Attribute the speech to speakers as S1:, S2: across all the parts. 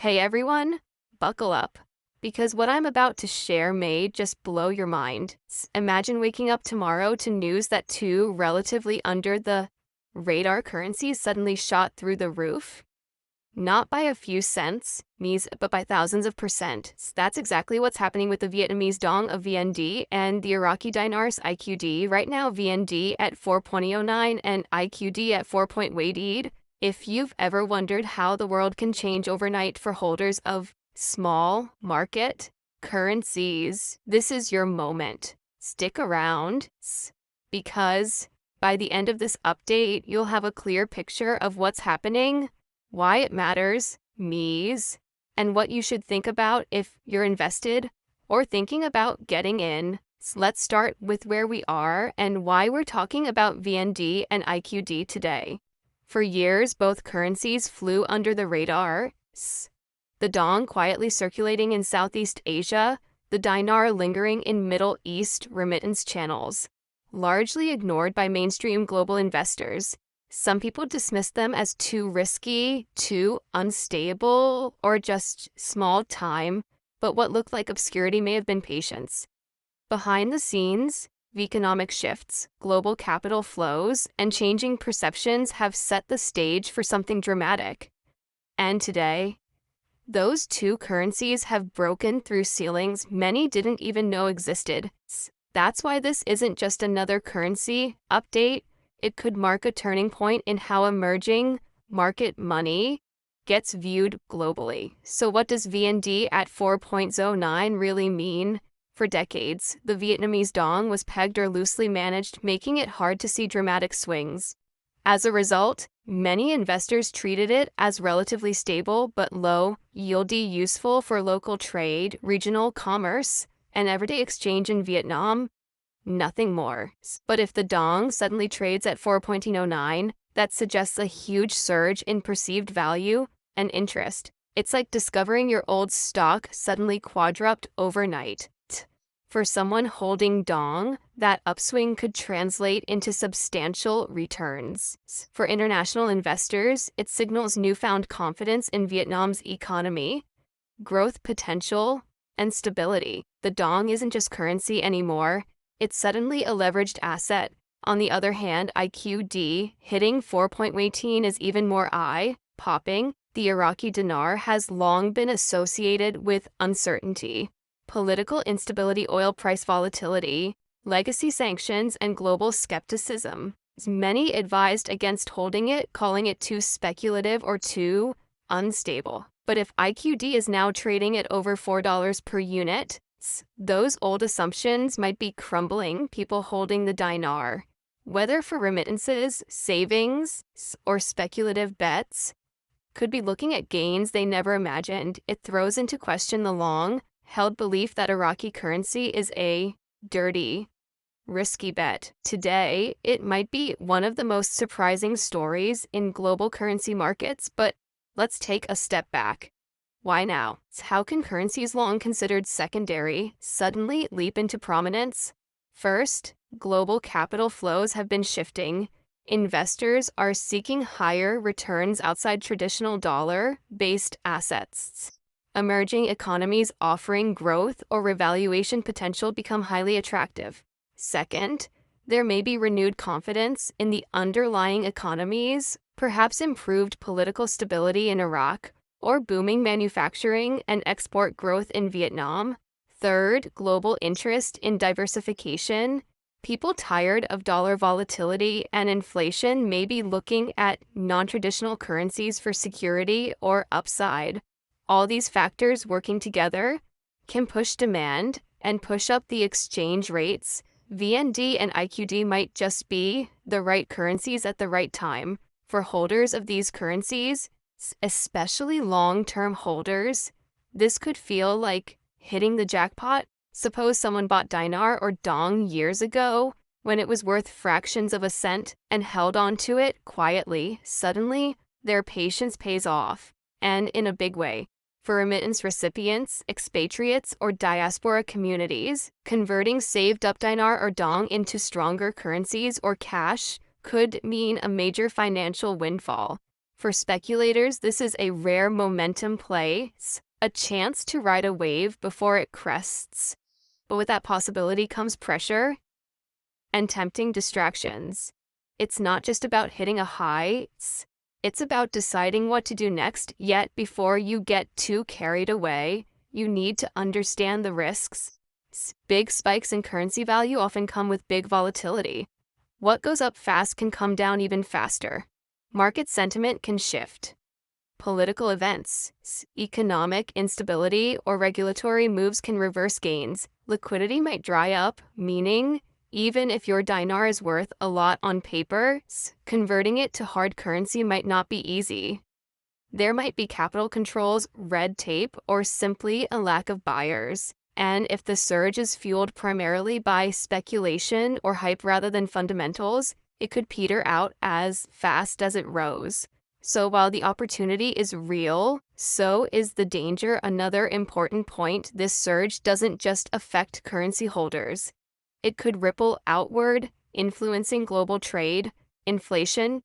S1: Hey everyone, buckle up, because what I'm about to share may just blow your mind. Imagine waking up tomorrow to news that two relatively under the radar currencies suddenly shot through the roof. Not by a few cents, but by thousands of percent. That's exactly what's happening with the Vietnamese dong of VND and the Iraqi dinars IQD. Right now, VND at 4.09 and IQD at 4.88. If you've ever wondered how the world can change overnight for holders of small market currencies, this is your moment. Stick around, because by the end of this update, you'll have a clear picture of what's happening, why it matters, and what you should think about if you're invested or thinking about getting in. So let's start with where we are and why we're talking about VND and IQD today. For years, both currencies flew under the radar. The dong quietly circulating in Southeast Asia, the dinar lingering in Middle East remittance channels, largely ignored by mainstream global investors. Some people dismiss them as too risky, too unstable, or just small time, but what looked like obscurity may have been patience. Behind the scenes, economic shifts, global capital flows, and changing perceptions have set the stage for something dramatic. And today, those two currencies have broken through ceilings many didn't even know existed. That's why this isn't just another currency update. It could mark a turning point in how emerging market money gets viewed globally. So what does VND at 4.09 really mean? For decades, the Vietnamese dong was pegged or loosely managed, making it hard to see dramatic swings. As a result, many investors treated it as relatively stable but low-yieldy, useful for local trade, regional commerce, and everyday exchange in Vietnam. Nothing more. But if the dong suddenly trades at 4.09, that suggests a huge surge in perceived value and interest. It's like discovering your old stock suddenly quadrupled overnight. For someone holding dong, that upswing could translate into substantial returns. For international investors, it signals newfound confidence in Vietnam's economy, growth potential, and stability. The dong isn't just currency anymore. It's suddenly a leveraged asset. On the other hand, IQD hitting 4.18 is even more eye-popping. The Iraqi dinar has long been associated with uncertainty, political instability, oil price volatility, legacy sanctions, and global skepticism. Many advised against holding it, calling it too speculative or too unstable. But if IQD is now trading at over $4 per unit, those old assumptions might be crumbling. People holding the dinar, whether for remittances, savings, or speculative bets, could be looking at gains they never imagined. It throws into question the long-held belief that Iraqi currency is a dirty, risky bet. Today, it might be one of the most surprising stories in global currency markets, but let's take a step back. Why now? How can currencies long considered secondary suddenly leap into prominence? First, global capital flows have been shifting. Investors are seeking higher returns outside traditional dollar-based assets. Emerging economies offering growth or revaluation potential become highly attractive. Second, there may be renewed confidence in the underlying economies, perhaps improved political stability in Iraq, or booming manufacturing and export growth in Vietnam. Third, global interest in diversification. People tired of dollar volatility and inflation may be looking at non-traditional currencies for security or upside. All these factors working together can push demand and push up the exchange rates. VND and IQD might just be the right currencies at the right time. For holders of these currencies, especially long-term holders, this could feel like hitting the jackpot. Suppose someone bought dinar or dong years ago when it was worth fractions of a cent and held on to it quietly. Suddenly, their patience pays off, and in a big way. For remittance recipients, expatriates, or diaspora communities, converting saved-up dinar or dong into stronger currencies or cash could mean a major financial windfall. For speculators, this is a rare momentum play, a chance to ride a wave before it crests. But with that possibility comes pressure and tempting distractions. It's not just about hitting a high, it's about deciding what to do next, yet before you get too carried away, you need to understand the risks. Big spikes in currency value often come with big volatility. What goes up fast can come down even faster. Market sentiment can shift. Political events, economic instability, or regulatory moves can reverse gains. Liquidity might dry up, meaning even if your dinar is worth a lot on paper, converting it to hard currency might not be easy. There might be capital controls, red tape, or simply a lack of buyers. And if the surge is fueled primarily by speculation or hype rather than fundamentals, it could peter out as fast as it rose. So while the opportunity is real, so is the danger. Another important point, this surge doesn't just affect currency holders. It could ripple outward, influencing global trade, inflation,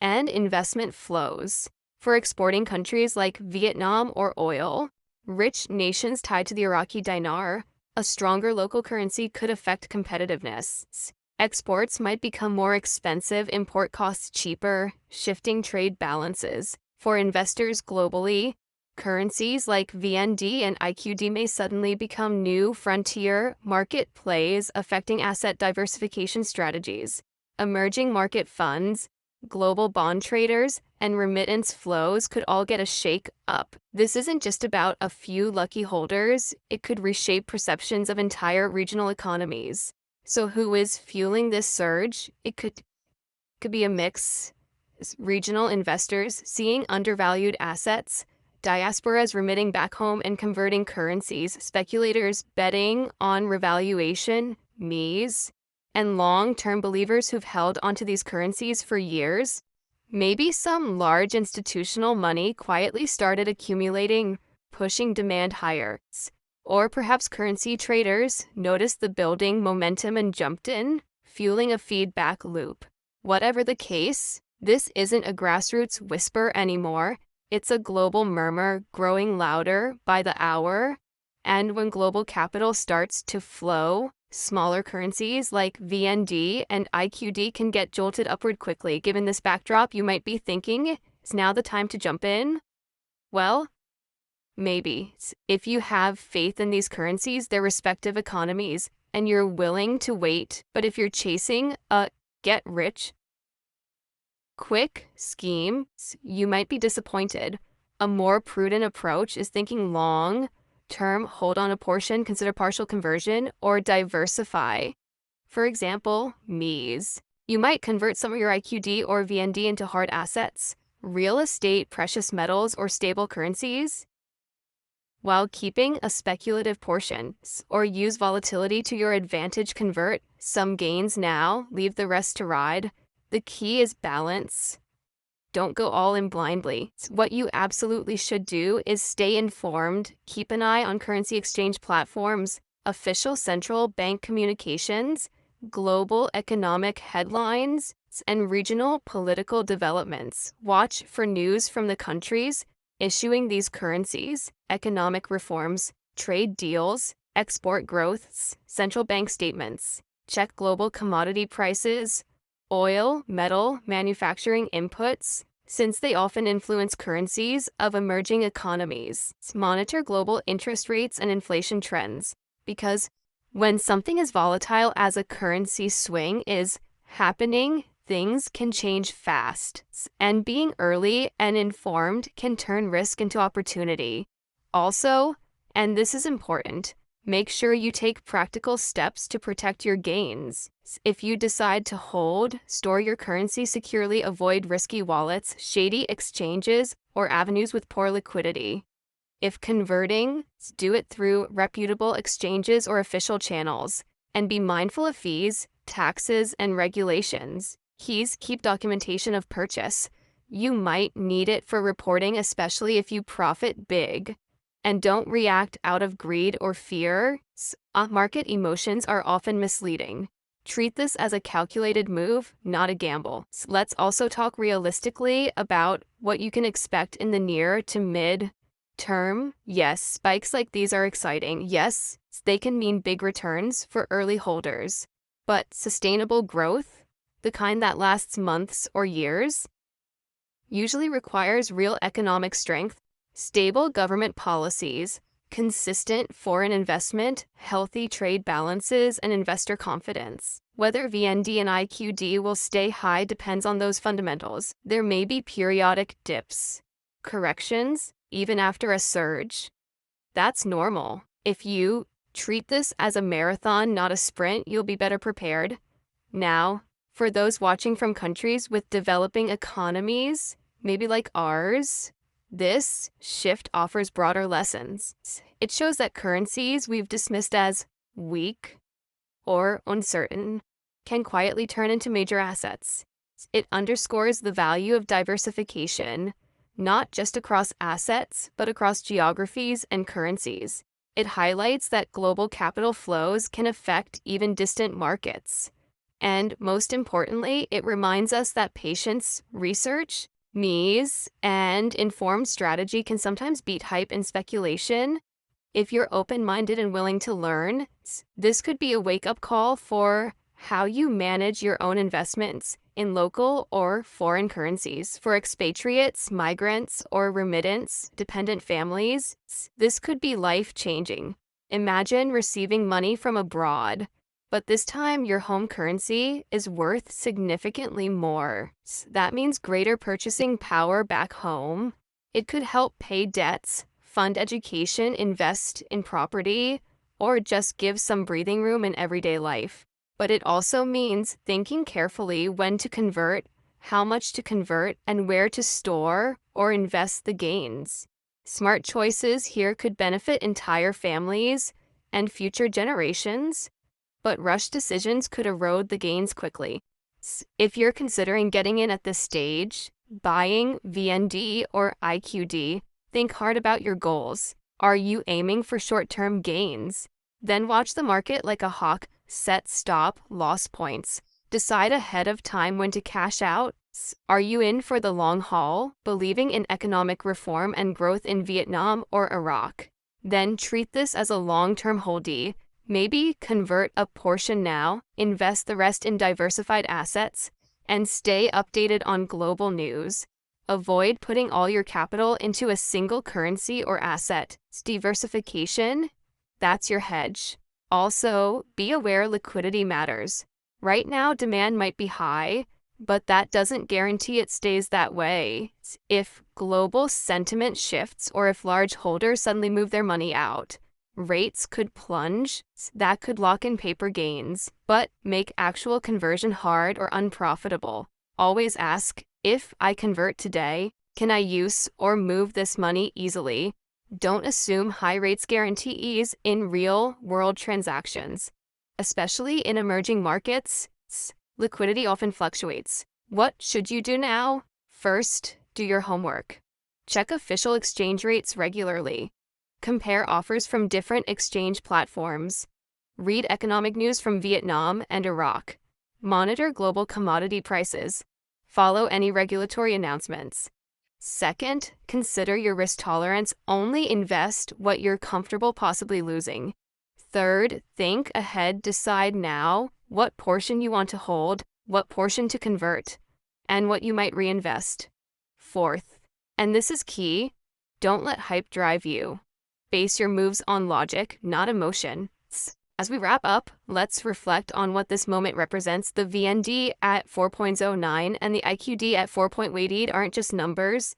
S1: and investment flows. For exporting countries like Vietnam or oil, rich nations tied to the Iraqi dinar, a stronger local currency could affect competitiveness. Exports might become more expensive, import costs cheaper, shifting trade balances. For investors globally, currencies like VND and IQD may suddenly become new frontier market plays, affecting asset diversification strategies. Emerging market funds, global bond traders, and remittance flows could all get a shake up. This isn't just about a few lucky holders, it could reshape perceptions of entire regional economies. So who is fueling this surge? It could be a mix. Regional investors seeing undervalued assets, diasporas remitting back home and converting currencies, speculators betting on revaluation, MEs, and long-term believers who've held onto these currencies for years. Maybe some large institutional money quietly started accumulating, pushing demand higher. Or perhaps currency traders noticed the building momentum and jumped in, fueling a feedback loop. Whatever the case, this isn't a grassroots whisper anymore. It's a global murmur growing louder by the hour. And when global capital starts to flow, smaller currencies like VND and IQD can get jolted upward quickly. Given this backdrop, you might be thinking, is now the time to jump in? Well, maybe. If you have faith in these currencies, their respective economies, and you're willing to wait. But if you're chasing a get-rich quick scheme, you might be disappointed. A more prudent approach is thinking long-term, hold on a portion, consider partial conversion, or diversify. For example, MEs. You might convert some of your IQD or VND into hard assets, real estate, precious metals, or stable currencies, while keeping a speculative portion, or use volatility to your advantage. Convert some gains now, leave the rest to ride. The key is balance. Don't go all in blindly. What you absolutely should do is stay informed, keep an eye on currency exchange platforms, official central bank communications, global economic headlines, and regional political developments. Watch for news from the countries issuing these currencies, economic reforms, trade deals, export growths, central bank statements. Check global commodity prices, oil, metal, manufacturing inputs, since they often influence currencies of emerging economies. Monitor global interest rates and inflation trends, because when something as volatile as a currency swing is happening, things can change fast, and being early and informed can turn risk into opportunity. Also, and this is important, make sure you take practical steps to protect your gains. If you decide to hold, store your currency securely, avoid risky wallets, shady exchanges, or avenues with poor liquidity. If converting, do it through reputable exchanges or official channels, and be mindful of fees, taxes, and regulations. Keep documentation of purchase. You might need it for reporting, especially if you profit big. And don't react out of greed or fear. Market emotions are often misleading. Treat this as a calculated move, not a gamble. Let's also talk realistically about what you can expect in the near to mid term. Yes, spikes like these are exciting. Yes, they can mean big returns for early holders. But sustainable growth, the kind that lasts months or years, usually requires real economic strength, stable government policies, consistent foreign investment, healthy trade balances, and investor confidence. Whether VND and IQD will stay high depends on those fundamentals. There may be periodic dips, corrections, even after a surge. That's normal. If you treat this as a marathon, not a sprint, you'll be better prepared. Now, for those watching from countries with developing economies, maybe like ours, this shift offers broader lessons. It shows that currencies we've dismissed as weak or uncertain can quietly turn into major assets. It underscores the value of diversification, not just across assets, but across geographies and currencies. It highlights that global capital flows can affect even distant markets. And most importantly, it reminds us that patience, research, and informed strategy can sometimes beat hype and speculation. If you're open-minded and willing to learn, this could be a wake-up call for how you manage your own investments in local or foreign currencies. For expatriates, migrants, or remittance-dependent families, this could be life-changing. Imagine receiving money from abroad, but this time your home currency is worth significantly more. That means greater purchasing power back home. It could help pay debts, fund education, invest in property, or just give some breathing room in everyday life. But it also means thinking carefully when to convert, how much to convert, and where to store or invest the gains. Smart choices here could benefit entire families and future generations, but rushed decisions could erode the gains quickly. If you're considering getting in at this stage, buying VND or IQD, think hard about your goals. Are you aiming for short-term gains? Then watch the market like a hawk, set stop loss points. Decide ahead of time when to cash out. Are you in for the long haul, believing in economic reform and growth in Vietnam or Iraq? Then treat this as a long-term holdie. Maybe convert a portion now, invest the rest in diversified assets, and stay updated on global news. Avoid putting all your capital into a single currency or asset. Diversification, that's your hedge. Also, be aware liquidity matters. Right now, demand might be high, but that doesn't guarantee it stays that way. If global sentiment shifts or if large holders suddenly move their money out, rates could plunge. That could lock in paper gains, but make actual conversion hard or unprofitable. Always ask, if I convert today, can I use or move this money easily? Don't assume high rates guarantee ease in real-world transactions. Especially in emerging markets, liquidity often fluctuates. What should you do now? First, do your homework. Check official exchange rates regularly. Compare offers from different exchange platforms. Read economic news from Vietnam and Iraq. Monitor global commodity prices. Follow any regulatory announcements. Second, consider your risk tolerance. Only invest what you're comfortable possibly losing. Third, think ahead. Decide now what portion you want to hold, what portion to convert, and what you might reinvest. Fourth, and this is key, don't let hype drive you. Base your moves on logic, not emotion. As we wrap up, let's reflect on what this moment represents. The VND at 4.09 and the IQD at 4.88 aren't just numbers.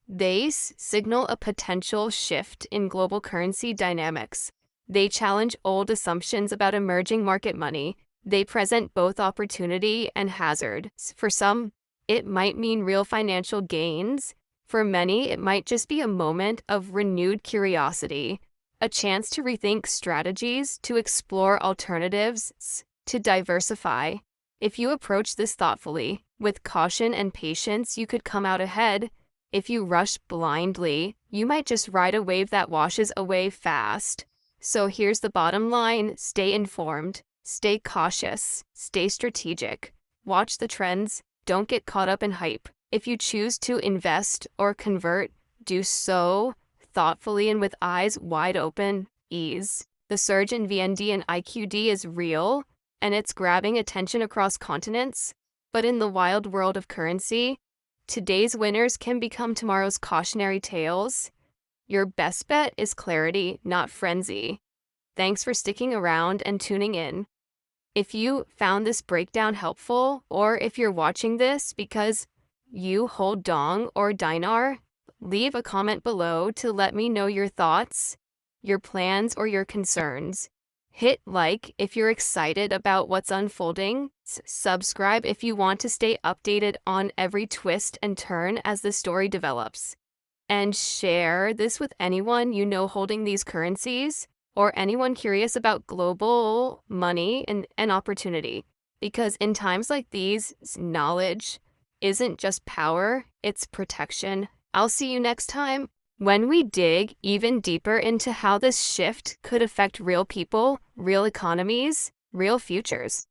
S1: They signal a potential shift in global currency dynamics. They challenge old assumptions about emerging market money. They present both opportunity and hazard. For some, it might mean real financial gains. For many, it might just be a moment of renewed curiosity, a chance to rethink strategies, to explore alternatives, to diversify. If you approach this thoughtfully, with caution and patience, you could come out ahead. If you rush blindly, you might just ride a wave that washes away fast. So here's the bottom line: stay informed, Stay cautious, stay strategic, watch the trends, don't get caught up in hype. If you choose to invest or convert, do so thoughtfully and with eyes wide open, ease. The surge in VND and IQD is real, and it's grabbing attention across continents. But in the wild world of currency, today's winners can become tomorrow's cautionary tales. Your best bet is clarity, not frenzy. Thanks for sticking around and tuning in. If you found this breakdown helpful, or if you're watching this because you hold dong or dinar, leave a comment below to let me know your thoughts, your plans, or your concerns. Hit like if you're excited about what's unfolding. Subscribe if you want to stay updated on every twist and turn as the story develops. And share this with anyone you know holding these currencies, or anyone curious about global money and opportunity. Because in times like these, knowledge isn't just power, it's protection. I'll see you next time when we dig even deeper into how this shift could affect real people, real economies, real futures.